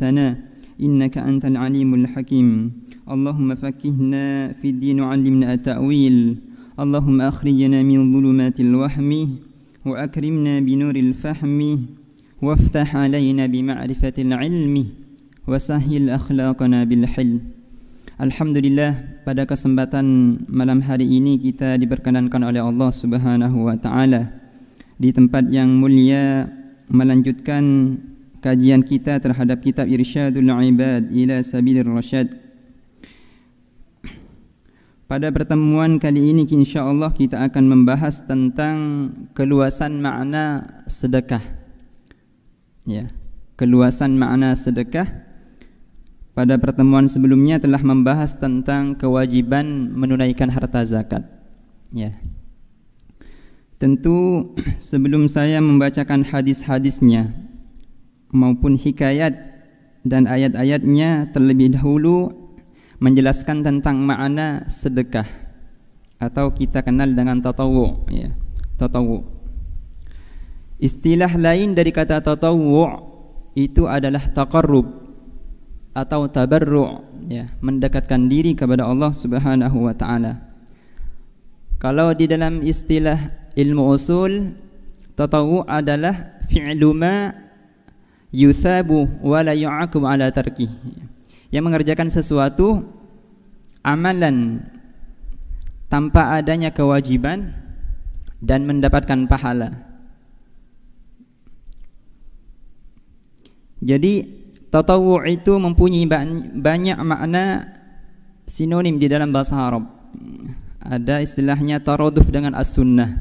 علمتنا إنك أنت العليم الحكيم اللهم فقهنا في الدين وعلمنا التأويل اللهم أخرجنا من ظلمات الوهم وأكرمنا بنور الفهم وافتح علينا بمعرفة العلم وسهل أخلاقنا بالحلم. Alhamdulillah, pada kesempatan malam hari ini kita diperkenankan oleh Allah Subhanahu wa taala di tempat yang mulia melanjutkan kajian kita terhadap kitab Irsyadul Ibad ila Sabilir Rasyad. Pada pertemuan kali ini insyaallah kita akan membahas tentang keluasan makna sedekah. Ya, keluasan makna sedekah. Pada pertemuan sebelumnya telah membahas tentang kewajiban menunaikan harta zakat. Ya. Tentu sebelum saya membacakan hadis-hadisnya maupun hikayat dan ayat-ayatnya, terlebih dahulu menjelaskan tentang makna sedekah atau kita kenal dengan tatawwu', ya. Tatawwu'. Istilah lain dari kata tatawwu' itu adalah taqarrub atau tabarru', ya, mendekatkan diri kepada Allah Subhanahu wa taala. Kalau di dalam istilah ilmu usul, tatawwu' adalah fi'lu ma yuthabu wa la yu'aqabu ala tarkih. Yang mengerjakan sesuatu amalan tanpa adanya kewajiban dan mendapatkan pahala. Jadi tatawwu' itu mempunyai banyak makna sinonim di dalam bahasa Arab. Ada istilahnya taraduf dengan as-sunnah,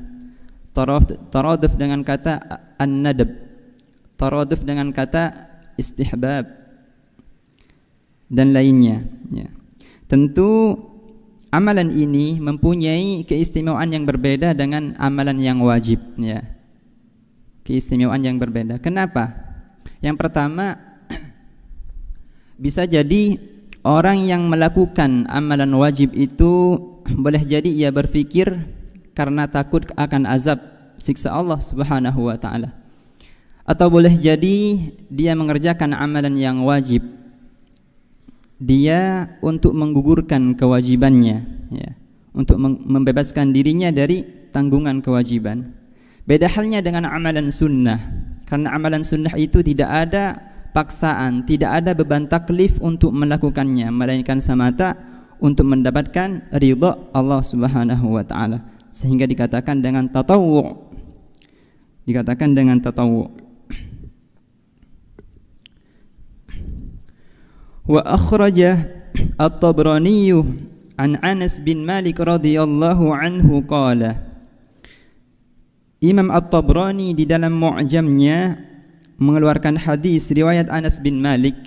taraduf dengan kata an-nadab, taraduf dengan kata istihbab dan lainnya, ya. Tentu amalan ini mempunyai keistimewaan yang berbeda dengan amalan yang wajib, ya. Keistimewaan yang berbeda. Kenapa? Yang pertama, bisa jadi orang yang melakukan amalan wajib itu boleh jadi ia berpikir karena takut akan azab siksa Allah Subhanahu wa taala. Atau boleh jadi dia mengerjakan amalan yang wajib dia untuk menggugurkan kewajibannya, ya, untuk membebaskan dirinya dari tanggungan kewajiban. Beda halnya dengan amalan sunnah. Karena amalan sunnah itu tidak ada paksaan, tidak ada beban taklif untuk melakukannya, melainkan semata untuk mendapatkan ridha Allah Subhanahu wa taala. Sehingga dikatakan dengan tatawwu'. Dikatakan dengan tatawwu'. Wa akhraja At-Tabrani an Anas bin Malik radhiyallahu anhu qala. Imam At-Tabrani di dalam Mu'jamnya mengeluarkan hadis riwayat Anas bin Malik.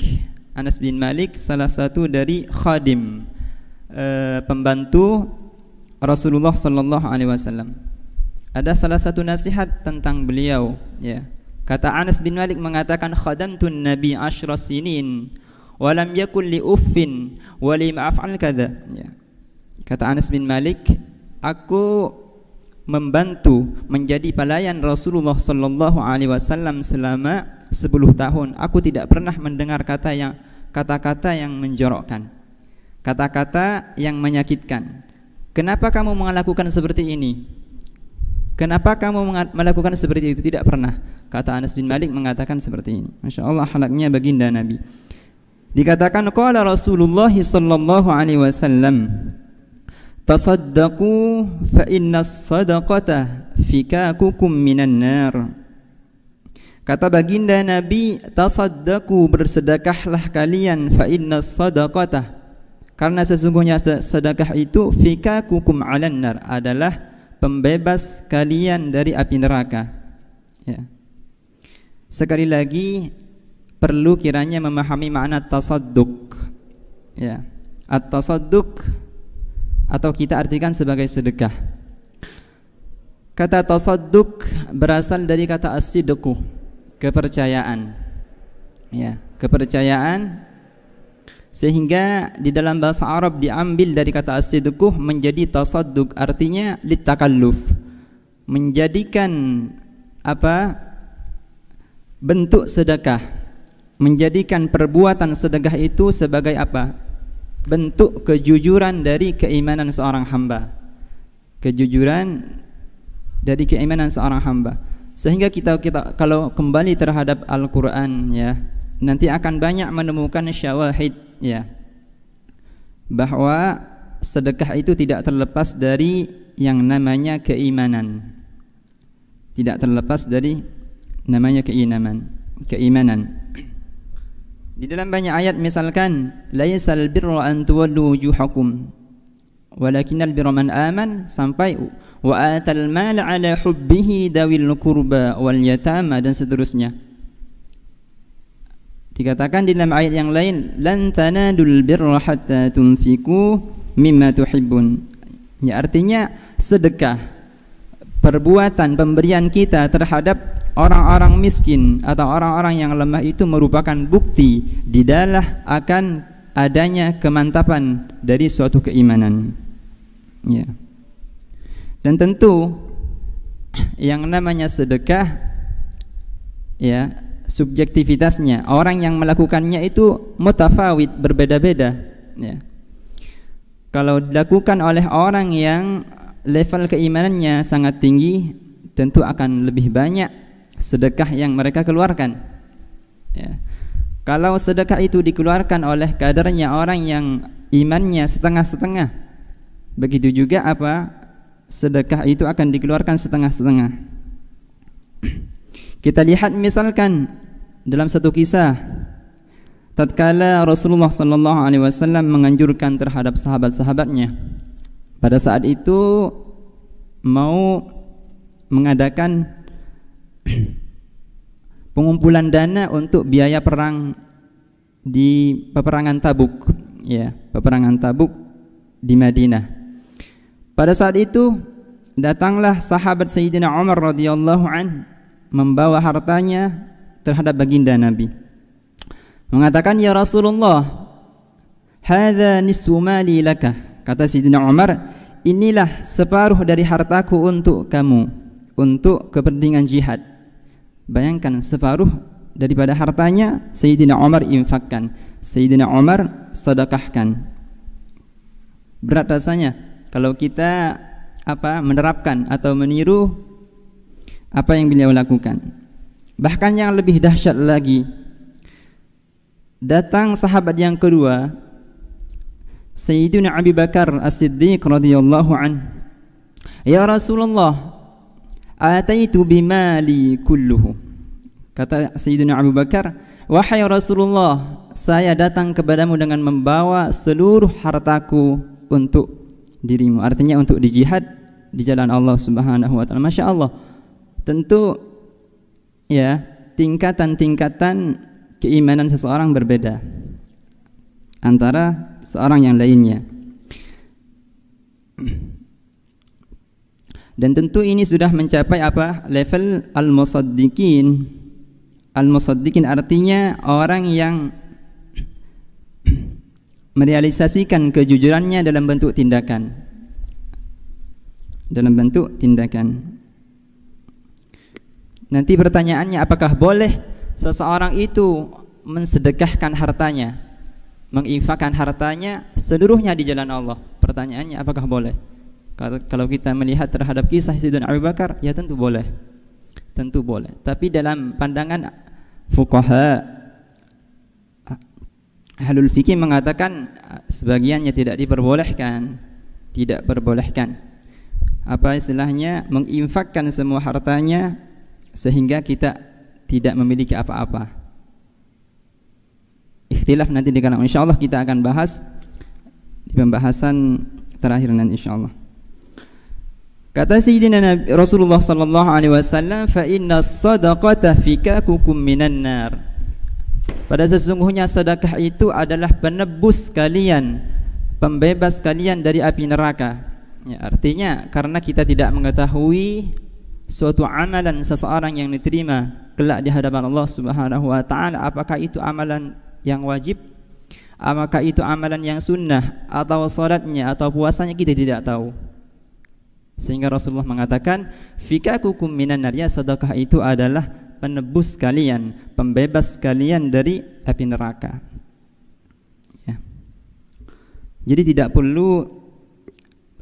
Anas bin Malik salah satu dari khadim, pembantu Rasulullah sallallahu alaihi wasallam. Ada salah satu nasihat tentang beliau, ya. Kata Anas bin Malik mengatakan khadamtun nabi 10 sinin wa lam yakul li uffin wa li ma'af'al kadza, ya. Kata Anas bin Malik, aku membantu menjadi pelayan Rasulullah sallallahu alaihi wasallam selama 10 tahun. Aku tidak pernah mendengar kata-kata yang menjorokkan, kata-kata yang menyakitkan. Kenapa kamu melakukan seperti ini? Kenapa kamu melakukan seperti itu? Tidak pernah. Kata Anas bin Malik mengatakan seperti ini. Masya Allah, halaknya baginda Nabi. Dikatakan qala Rasulullah sallallahu alaihi wasallam, tasaddaqu fa inna as-sadaqata fikakukum minan nar. Kata baginda Nabi, tasaddaqu, bersedekahlah kalian, fa inna as-sadaqata, karena sesungguhnya sedekah itu fikakukum 'alan nar, adalah pembebas kalian dari api neraka, ya. Sekali lagi perlu kiranya memahami makna tasadduq, ya. At-tasadduq atau kita artikan sebagai sedekah. Kata tasadduq berasal dari kata as-sidqu, kepercayaan, ya, kepercayaan, sehingga di dalam bahasa Arab diambil dari kata as-sidqu menjadi tasadduq, artinya litakalluf, menjadikan apa? Bentuk sedekah, menjadikan perbuatan sedekah itu sebagai apa? Bentuk kejujuran dari keimanan seorang hamba. Kejujuran dari keimanan seorang hamba. Sehingga kita kalau kembali terhadap Al-Qur'an ya, nanti akan banyak menemukan syawahid ya, bahwa sedekah itu tidak terlepas dari yang namanya keimanan. Tidak terlepas dari namanya keimanan. Di dalam banyak ayat misalkan laisal birra an tuwallu wujuhakum walakinnal birra man aman, sampai wa atal mal ala hubbihi dawil qurba wal yatama dan seterusnya. Dikatakan di dalam ayat yang lain lan tanadul birra hatta tunfiqu mimma tuhibbun. Ya, artinya sedekah, perbuatan pemberian kita terhadap orang-orang miskin atau orang-orang yang lemah itu merupakan bukti di dalam akan adanya kemantapan dari suatu keimanan. Ya. Dan tentu yang namanya sedekah ya, subjektivitasnya, orang yang melakukannya itu mutafawid, berbeda-beda ya. Kalau dilakukan oleh orang yang level keimanannya sangat tinggi, tentu akan lebih banyak sedekah yang mereka keluarkan ya. Kalau sedekah itu dikeluarkan oleh kadarnya orang yang imannya setengah-setengah, begitu juga apa, sedekah itu akan dikeluarkan setengah-setengah. Kita lihat misalkan dalam satu kisah, tatkala Rasulullah sallallahu alaihi wasallam menganjurkan terhadap sahabat-sahabatnya, pada saat itu mau mengadakan pengumpulan dana untuk biaya perang di peperangan Tabuk ya, peperangan Tabuk di Madinah. Pada saat itu datanglah sahabat Sayyidina Umar radhiyallahu an membawa hartanya terhadap baginda Nabi, mengatakan, ya Rasulullah, hadza nisfu mali laka. Kata Sayyidina Umar, inilah separuh dari hartaku untuk kamu, untuk kepentingan jihad. Bayangkan, separuh daripada hartanya Sayyidina Umar infakkan, Sayyidina Umar sedekahkan. Berat rasanya kalau kita menerapkan atau meniru apa yang beliau lakukan. Bahkan yang lebih dahsyat lagi, datang sahabat yang kedua, Sayyidina Abu Bakar As-Siddiq radhiyallahu an. Ya Rasulullah, ataitu bimali kulluhu. Kata Sayyidina Abu Bakar, wahai Rasulullah, saya datang kepadamu dengan membawa seluruh hartaku untuk dirimu. Artinya untuk dijihad di jalan Allah Subhanahu wa taala. Masya Allah. Tentu ya, tingkatan-tingkatan keimanan seseorang berbeda antara seorang yang lainnya. Dan tentu ini sudah mencapai apa? Level al-musaddiqin. Al-musaddiqin artinya orang yang merealisasikan kejujurannya dalam bentuk tindakan. Dalam bentuk tindakan. Nanti pertanyaannya, apakah boleh seseorang itu mensedekahkan hartanya, menginfakkan hartanya seluruhnya di jalan Allah? Pertanyaannya, apakah boleh? Kalau kita melihat terhadap kisah Sayyidina Abu Bakar, ya tentu boleh. Tentu boleh. Tapi dalam pandangan fuqaha, ahlul fikih mengatakan sebagiannya tidak diperbolehkan. Tidak perbolehkan. Apa istilahnya? Menginfakkan semua hartanya sehingga kita tidak memiliki apa-apa. Ikhtilaf nanti di kalangan, insyaallah kita akan bahas di pembahasan terakhir nanti insyaallah. Kata Sayyidina Rasulullah sallallahu alaihi wasallam, fa inna sadaqata fikakukum minan nar. Pada sesungguhnya sedekah itu adalah penebus kalian, pembebas kalian dari api neraka. Ya, artinya karena kita tidak mengetahui suatu amalan seseorang yang diterima kelak di hadapan Allah Subhanahu wa taala, apakah itu amalan yang wajib, apakah itu amalan yang sunnah, atau salatnya atau puasanya, kita tidak tahu. Sehingga Rasulullah mengatakan, fikakukum minan nar, ya sedekah itu adalah penebus kalian, pembebas kalian dari api neraka. Ya. Jadi tidak perlu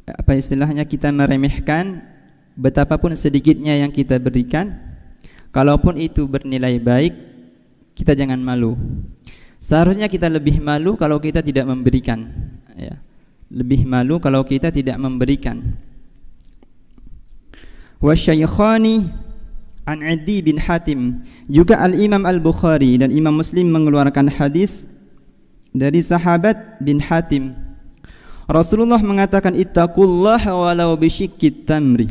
apa istilahnya kita meremehkan betapapun sedikitnya yang kita berikan. Kalaupun itu bernilai baik, kita jangan malu. Seharusnya kita lebih malu kalau kita tidak memberikan, ya. Lebih malu kalau kita tidak memberikan. Wa syaikhani an Adi bin Hatim, juga Al-Imam Al-Bukhari dan Imam Muslim mengeluarkan hadis dari sahabat bin Hatim. Rasulullah mengatakan, ittaqullaha walau bisyikkit tamri.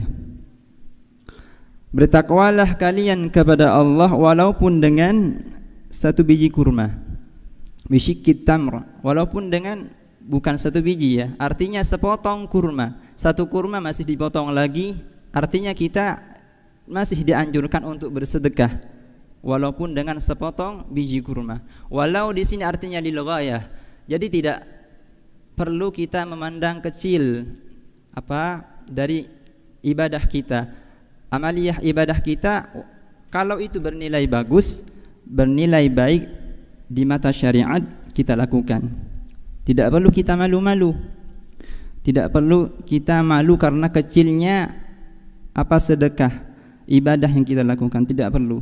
Bertakwalah kalian kepada Allah walaupun dengan satu biji kurma. Bisyikkit tamr, walaupun dengan bukan satu biji, ya. Artinya sepotong kurma. Satu kurma masih dipotong lagi, artinya kita masih dianjurkan untuk bersedekah walaupun dengan sepotong biji kurma. Walau di sini artinya lil ghayah. Jadi tidak perlu kita memandang kecil apa dari ibadah kita. Amaliyah ibadah kita, kalau itu bernilai bagus, bernilai baik di mata syariat, kita lakukan. Tidak perlu kita malu-malu. Tidak perlu kita malu karena kecilnya apa sedekah, ibadah yang kita lakukan, tidak perlu.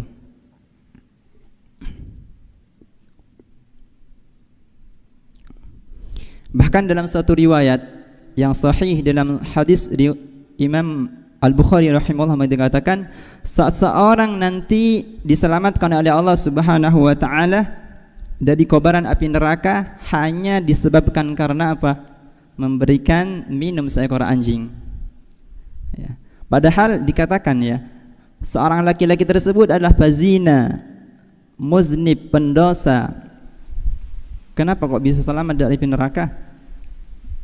Bahkan dalam suatu riwayat yang sahih dalam hadis Imam Al-Bukhari rahimahullah dikatakan, seseorang nanti diselamatkan oleh Allah Subhanahu wa taala dari kobaran api neraka hanya disebabkan karena apa? Memberikan minum seekor anjing. Ya. Padahal dikatakan, ya, seorang laki-laki tersebut adalah pazina, muznib, pendosa. Kenapa kok bisa selamat dari api neraka?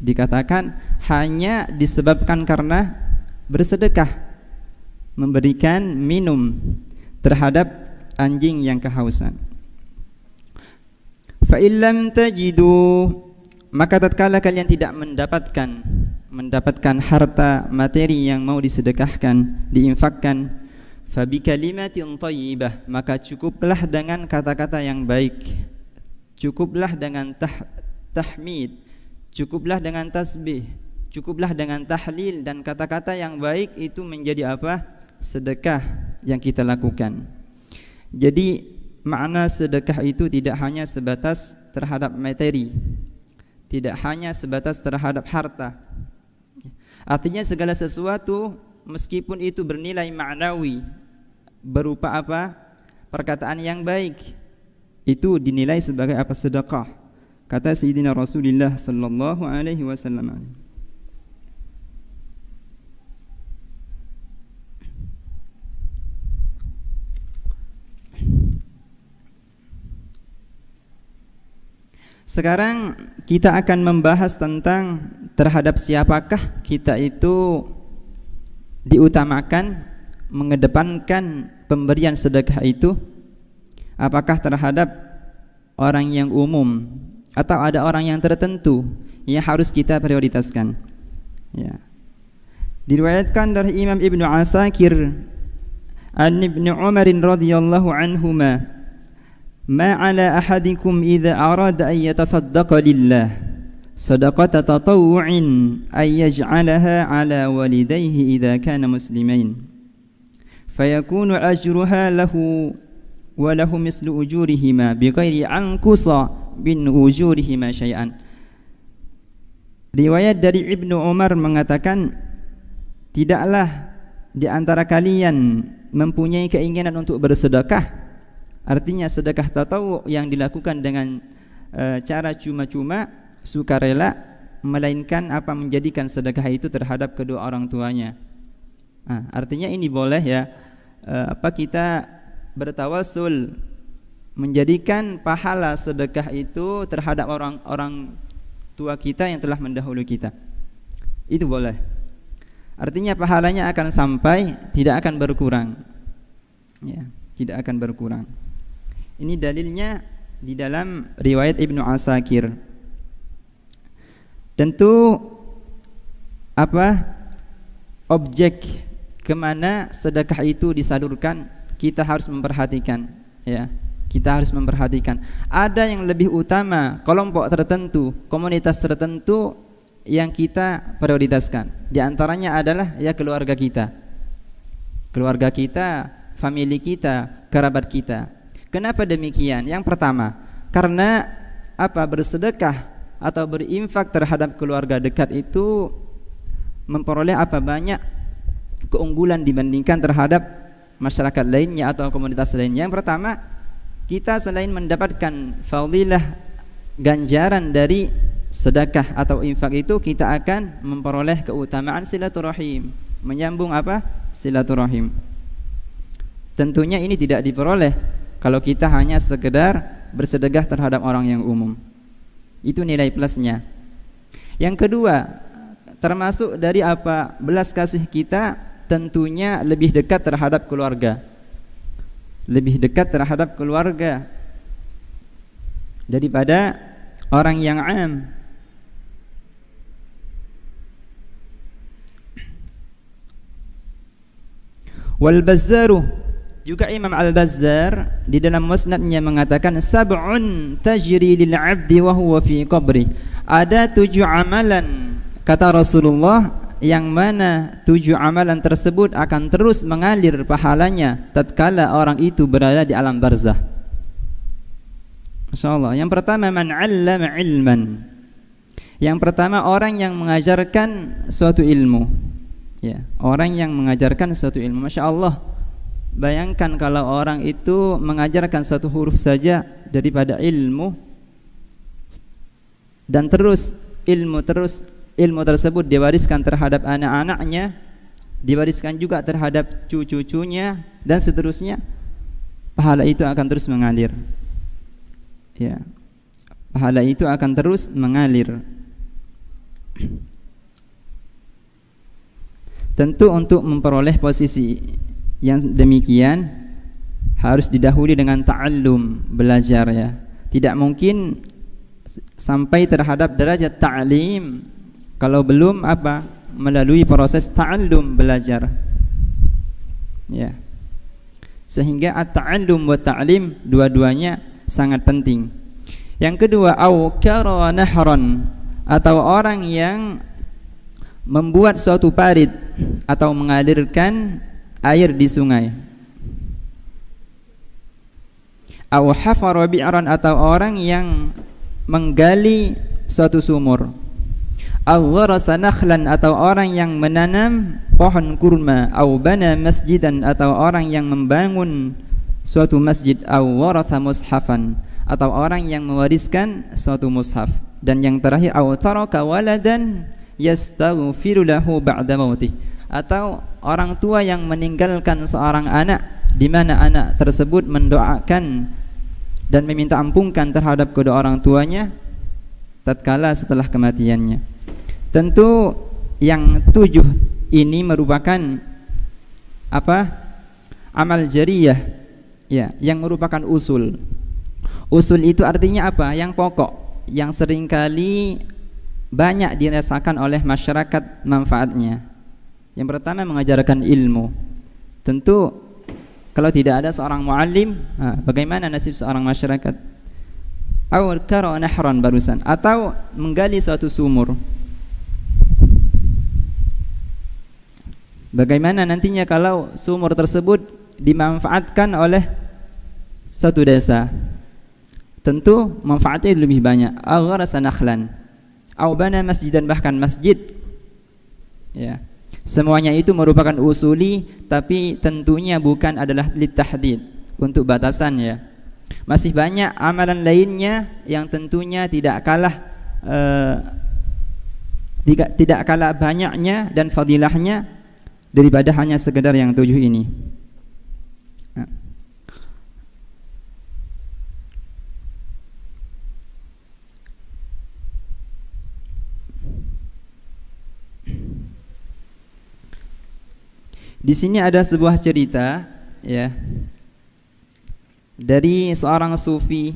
Dikatakan hanya disebabkan karena bersedekah, memberikan minum terhadap anjing yang kehausan. Fa illam tajidu, maka tatkala kalian tidak mendapatkan harta materi yang mau disedekahkan, diinfakkan, fa bi kalimatin thayyibah, maka cukuplah dengan kata-kata yang baik, cukuplah dengan tahmid, cukuplah dengan tasbih, cukuplah dengan tahlil dan kata-kata yang baik, itu menjadi apa? Sedekah yang kita lakukan. Jadi makna sedekah itu tidak hanya sebatas terhadap materi, tidak hanya sebatas terhadap harta. Artinya segala sesuatu meskipun itu bernilai ma'nawi, berupa apa? Perkataan yang baik, itu dinilai sebagai apa? Sedekah. Kata Sayyidina Rasulullah sallallahu alaihi wasallam. Sekarang kita akan membahas tentang terhadap siapakah kita itu diutamakan, mengedepankan pemberian sedekah itu. Apakah terhadap orang yang umum atau ada orang yang tertentu yang harus kita prioritaskan, ya. Diriwayatkan dari Imam Ibnu Asakir an Ibnu Umar radhiyallahu anhuma, ma ala ahadikum idza arada an yatasaddaqa lillah sadaqata tatawwu'in ay yaj'alaha ala walidayhi idza kana muslimain fayakunu ajruha lahu wa lahu mislu ujurihima bighairi anqusa bin ujurihima syai'an. Riwayat dari Ibnu Umar mengatakan, tidaklah di antara kalian mempunyai keinginan untuk bersedekah, artinya sedekah tatawu yang dilakukan dengan cara cuma-cuma, sukarela, melainkan apa? Menjadikan sedekah itu terhadap kedua orang tuanya. Artinya ini boleh, ya, kita bertawassul, menjadikan pahala sedekah itu terhadap orang tua kita yang telah mendahului kita. Itu boleh. Artinya pahalanya akan sampai, tidak akan berkurang, ya, tidak akan berkurang. Ini dalilnya di dalam riwayat Ibnu Asakir. Tentu apa objek kemana sedekah itu disalurkan, kita harus memperhatikan, ya. Kita harus memperhatikan. Ada yang lebih utama, kelompok tertentu, komunitas tertentu yang kita prioritaskan. Di antaranya adalah ya keluarga kita. Keluarga kita, famili kita, kerabat kita. Kenapa demikian? Yang pertama, karena bersedekah atau berinfak terhadap keluarga dekat itu memperoleh banyak keunggulan dibandingkan terhadap masyarakat lainnya atau komunitas lainnya. Yang pertama, kita selain mendapatkan fadilah ganjaran dari sedekah atau infak itu, kita akan memperoleh keutamaan silaturahim, menyambung silaturahim. Tentunya ini tidak diperoleh kalau kita hanya sekedar bersedekah terhadap orang yang umum. Itu nilai plusnya. Yang kedua, termasuk dari belas kasih kita, tentunya lebih dekat terhadap keluarga. Lebih dekat terhadap keluarga daripada orang yang am. Wal Bazzaru, juga Imam Al-Bazzar di dalam musnadnya mengatakan, sab'un tajri lil 'abdi wa huwa fi qabri. Ada 7 amalan kata Rasulullah, yang mana 7 amalan tersebut akan terus mengalir pahalanya tatkala orang itu berada di alam barzah. Masyaallah. Yang pertama, man 'allama 'ilman. Yang pertama, orang yang mengajarkan suatu ilmu. Ya, orang yang mengajarkan suatu ilmu. Masya Allah, bayangkan kalau orang itu mengajarkan satu huruf saja daripada ilmu, dan terus ilmu tersebut diwariskan terhadap anak-anaknya, diwariskan juga terhadap cucu-cucunya, dan seterusnya. Pahala itu akan terus mengalir. Ya, pahala itu akan terus mengalir. Tentu untuk memperoleh posisi yang demikian harus didahului dengan ta'allum, belajar ya. Tidak mungkin sampai terhadap derajat ta'lim kalau belum melalui proses ta'allum, belajar. Ya. Sehingga at-ta'allum wa ta'lim dua-duanya sangat penting. Yang kedua, au kara nahran, atau orang yang membuat suatu parit atau mengalirkan air di sungai. Au hafara bi'ran, atau orang yang menggali suatu sumur. Au gharasa nakhlan, atau orang yang menanam pohon kurma. Au bana masjidan, atau orang yang membangun suatu masjid. Au waratha mushafan, atau orang yang mewariskan suatu mushaf. Dan yang terakhir, au taraka waladan yastaghfiru lahu ba'da mautih, atau orang tua yang meninggalkan seorang anak, di mana anak tersebut mendoakan dan meminta ampunkan terhadap kedua orang tuanya tatkala setelah kematiannya. Tentu yang 7 ini merupakan amal jariyah, ya, yang merupakan usul. Usul itu artinya apa? Yang pokok, yang seringkali banyak dirasakan oleh masyarakat manfaatnya. Yang pertama, mengajarkan ilmu. Tentu kalau tidak ada seorang muallim, bagaimana nasib seorang masyarakat? Awal kara nahran barusan, atau menggali suatu sumur. Bagaimana nantinya kalau sumur tersebut dimanfaatkan oleh satu desa? Tentu manfaatnya lebih banyak. Agharasa nakhlan, au bana masjidan, bahkan masjid. Ya. Semuanya itu merupakan usuli, tapi tentunya bukan adalah litahdid, untuk batasan ya. Masih banyak amalan lainnya yang tentunya tidak kalah banyaknya dan fadilahnya daripada hanya sekedar yang 7 ini. Di sini ada sebuah cerita ya dari seorang sufi,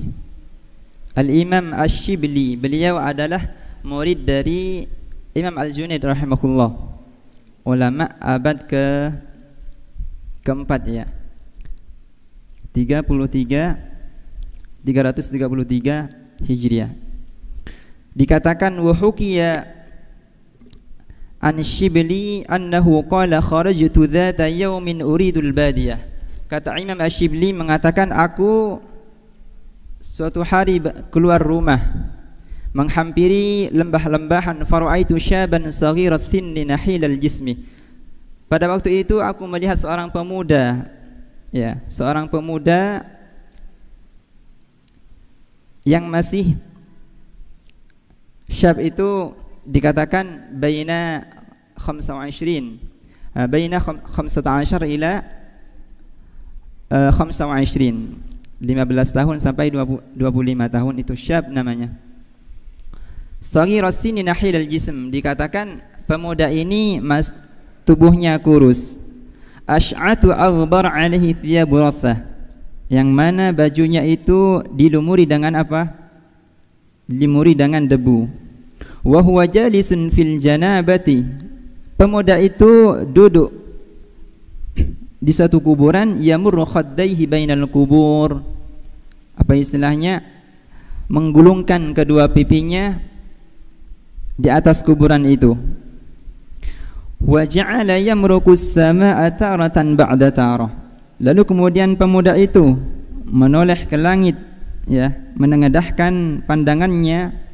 Al-Imam Asy-Syibli. Beliau adalah murid dari Imam Al-Junaid rahimahullah, ulama abad keempat ya. Hijriah. Dikatakan wa hukiya an Shibli annahu qala kharajtu dhata yawmin uridul badiyah. Kata Imam Ash-Shibli mengatakan, aku suatu hari keluar rumah menghampiri lembah-lembahan, faraitu syaban saghirat thinni nahilal jismi. Pada waktu itu aku melihat seorang pemuda, ya, seorang pemuda yang masih syab, itu dikatakan baina 25 baina 15 ila 25, 15 tahun sampai 25 tahun, itu syab namanya. Saghirat sinni nahilal jism, dikatakan pemuda ini tubuhnya kurus. Ash'atu aghbar alaihi thiyabu rathah, yang mana bajunya itu dilumuri dengan apa? Dilumuri dengan debu. Wa huwa jalisun fil janabati, pemuda itu duduk di suatu kuburan. Yamurru khaddaihi bainal kubur, apa istilahnya, menggulungkan kedua pipinya di atas kuburan itu. Wa ja'ala yamruku as-samaa'a taratan ba'da tarah, lalu kemudian pemuda itu menoleh ke langit, ya, menengadahkan pandangannya.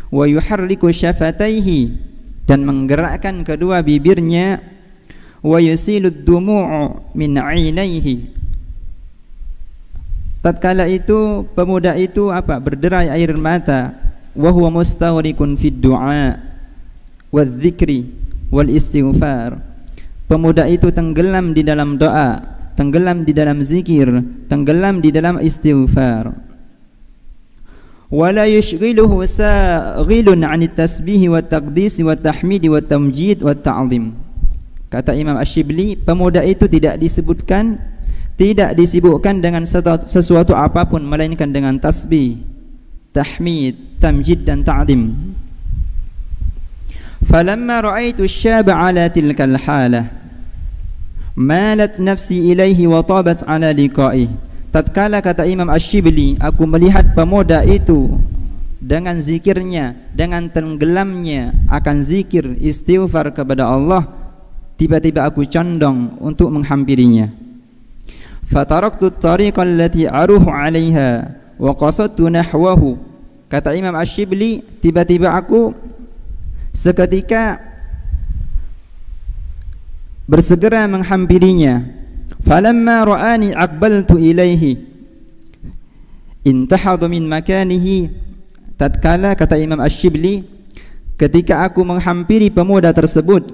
Wa yuharriku syafataihi, dan menggerakkan kedua bibirnya. Wa yusilud dumu'u min 'ainaihi, tatkala itu pemuda itu apa? Berderai air mata. Wa huwa mustaghrikun fid du'a wadz dzikri wal istighfar, pemuda itu tenggelam di dalam doa, tenggelam di dalam zikir, tenggelam di dalam istighfar. Wala yushghiluhu saghilun 'anit tasbih wat taqdis wat tahmid wat tamjid wat ta'zim. Kata Imam Ash-Shibli, pemuda itu tidak disibukkan dengan sesuatu apapun melainkan dengan tasbih, tahmid, tamjid dan ta'zim. Falamma ra'aitu asy-syaba 'ala tilkal halah malat nafsi ilaihi wa tabat 'ala liqa'ihi. Tatkala, kata Imam Ash-Shibli, aku melihat pemuda itu dengan zikirnya, dengan tenggelamnya akan zikir istighfar kepada Allah, tiba-tiba aku condong untuk menghampirinya. Fataraktu at-tariqa allati aruhu 'alaiha wa qasadtu nahwahu. Kata Imam Ash-Shibli, tiba-tiba aku seketika bersegera menghampirinya. Falamma ra'ani aqbaltu ilaihi intahadu min makanihi. Tatkala, kata Imam Ash-Shibli, ketika aku menghampiri pemuda tersebut,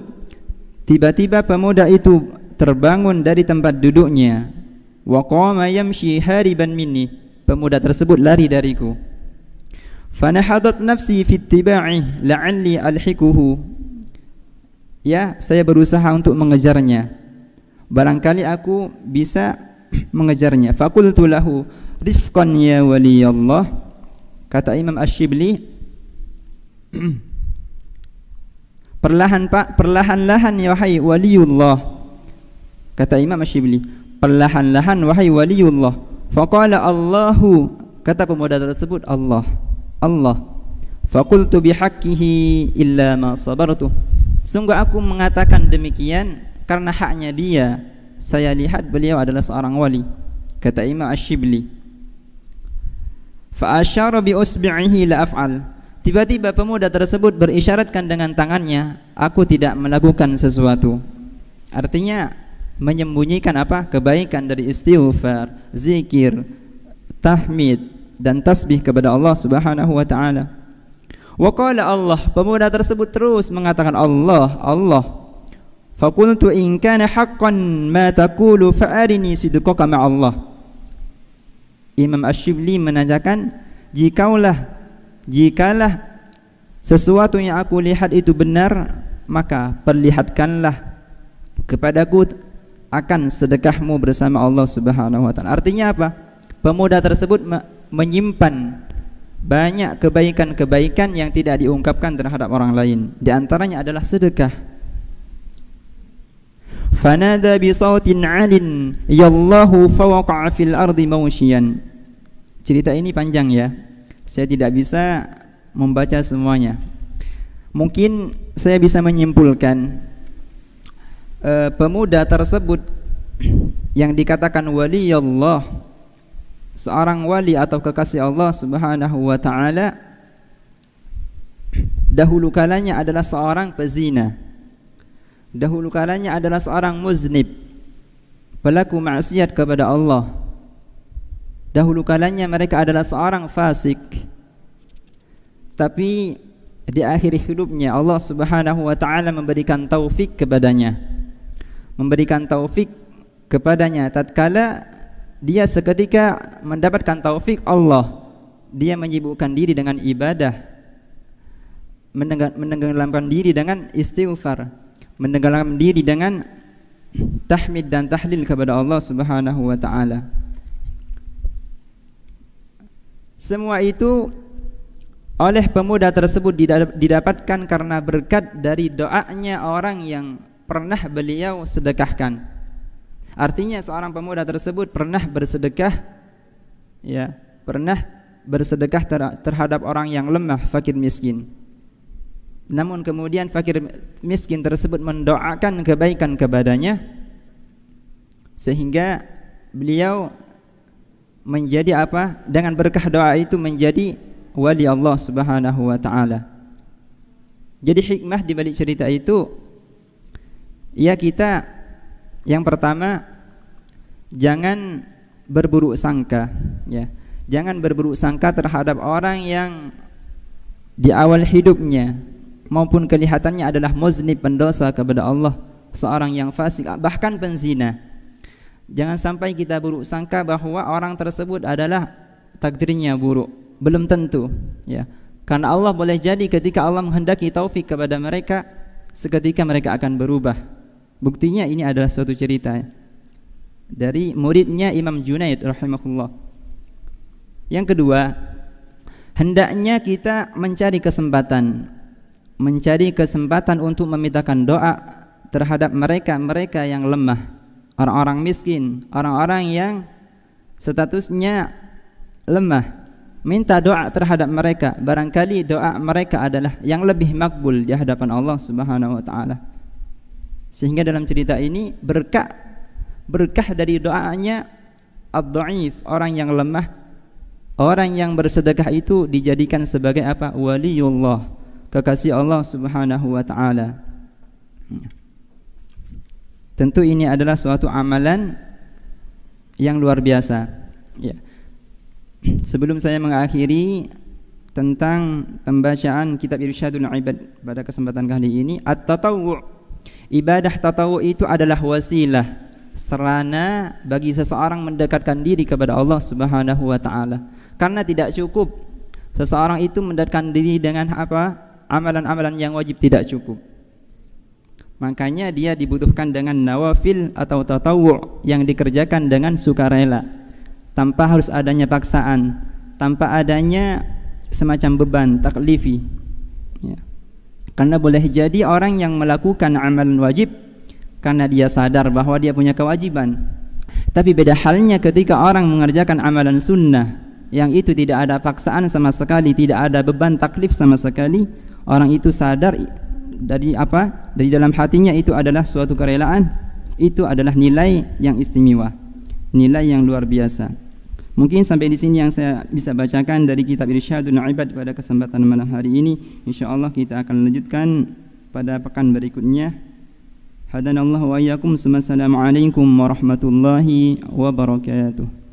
tiba-tiba pemuda itu terbangun dari tempat duduknya. Wa qama yamshi hariban minni, pemuda tersebut lari dariku. Fanahadat nafsi fi ittiba'i la'alli alhikuhu, ya, saya berusaha untuk mengejarnya, barangkali aku bisa mengejarnya. Faqultu lahu rifqan ya waliyallah. Kata Imam Ash-Shibli, perlahan-lahan ya wahai waliullah. Kata Imam Ash-Shibli, perlahan-lahan wahai waliullah. Faqala Allahu, kata pemuda tersebut, Allah. Faqultu bihaqqihi illa ma sabartu, sungguh aku mengatakan demikian karena haknya dia, saya lihat beliau adalah seorang wali. Kata Imam Ash-Shibli, fa asyara bi usbi'ihi la af'al. Tiba-tiba pemuda tersebut berisyaratkan dengan tangannya, aku tidak melakukan sesuatu. Artinya menyembunyikan apa? Kebaikan dari istighfar, zikir, tahmid dan tasbih kepada Allah Subhanahu wa taala. Wa qala Allah, pemuda tersebut terus mengatakan Allah, Allah. Faqultu in kana haqqan ma taqulu fa'arini sidqaka ma'allah. Imam Ash-Shibli menanyakan, jikalah sesuatu yang aku lihat itu benar, maka perlihatkanlah kepadaku akan sedekahmu bersama Allah Subhanahu wa taala. Artinya apa? Pemuda tersebut menyimpan banyak kebaikan-kebaikan yang tidak diungkapkan terhadap orang lain. Di antaranya adalah sedekah. fanada bi sautin 'alin yallahu fawaqa'a fil ardi mawshiyan. Cerita ini panjang ya, saya tidak bisa membaca semuanya. Mungkin saya bisa menyimpulkan pemuda tersebut yang dikatakan wali Allah, seorang wali atau kekasih Allah Subhanahu wa taala, dahulu kalanya adalah seorang pezina. Dahulu kalanya adalah seorang muznib, pelaku maksiat kepada Allah. Dahulu kalanya mereka adalah seorang fasik. Tapi di akhir hidupnya Allah Subhanahu wa taala memberikan taufik kepadanya. Memberikan taufik kepadanya tatkala dia seketika mendapatkan taufik Allah, dia menyibukkan diri dengan ibadah, menenggelamkan diri dengan istighfar, menenggelamkan diri dengan tahmid dan tahlil kepada Allah Subhanahu wa taala. Semua itu oleh pemuda tersebut didapatkan karena berkat dari doanya orang yang pernah beliau sedekahkan. Artinya seorang pemuda tersebut pernah bersedekah, ya, pernah bersedekah terhadap orang yang lemah, fakir miskin. Namun kemudian fakir miskin tersebut mendoakan kebaikan kepadanya, sehingga beliau menjadi apa? Dengan berkah doa itu menjadi wali Allah Subhanahu wa taala. Jadi hikmah di balik cerita itu, ya, kita yang pertama jangan berburuk sangka, ya. Jangan berburuk sangka terhadap orang yang di awal hidupnya maupun kelihatannya adalah muznib, pendosa kepada Allah, seorang yang fasik, bahkan penzina. Jangan sampai kita buruk sangka bahwa orang tersebut adalah takdirnya buruk. Belum tentu, ya. Karena Allah boleh jadi ketika Allah menghendaki taufik kepada mereka, seketika mereka akan berubah. Buktinya ini adalah suatu cerita dari muridnya Imam Junaid rahimahullah. Yang kedua, hendaknya kita mencari kesempatan untuk memintakan doa terhadap mereka yang lemah, orang-orang miskin, orang-orang yang statusnya lemah. Minta doa terhadap mereka, barangkali doa mereka adalah yang lebih makbul di hadapan Allah Subhanahu wa taala. Sehingga dalam cerita ini berkah dari doanya ad-dhaif, orang yang lemah, orang yang bersedekah itu dijadikan sebagai apa? Waliullah, kekasih Allah Subhanahu wa taala. Tentu ini adalah suatu amalan yang luar biasa, ya. Sebelum saya mengakhiri tentang pembacaan kitab Irsyadul Ibad pada kesempatan kali ini, at-tatawwu', ibadah tatawwu' itu adalah wasilah, sarana bagi seseorang mendekatkan diri kepada Allah Subhanahu wa taala. Karena tidak cukup seseorang itu mendekatkan diri dengan apa? Amalan-amalan yang wajib, tidak cukup. Makanya dia dibutuhkan dengan nawafil atau tatawwu' yang dikerjakan dengan sukarela, tanpa harus adanya paksaan, tanpa adanya semacam beban taklifi, ya. Karena boleh jadi orang yang melakukan amalan wajib karena dia sadar bahwa dia punya kewajiban. Tapi beda halnya ketika orang mengerjakan amalan sunnah yang itu tidak ada paksaan sama sekali, tidak ada beban taklif sama sekali. Orang itu sadar dari apa? Dari dalam hatinya itu adalah suatu kerelaan. Itu adalah nilai yang istimewa, nilai yang luar biasa. Mungkin sampai di sini yang saya bisa bacakan dari kitab Irsyadul Ibad pada kesempatan malam hari ini. Insyaallah kita akan lanjutkan pada pekan berikutnya. Hadanallahu wa iyyakum. Assalamualaikum warahmatullahi wabarakatuh.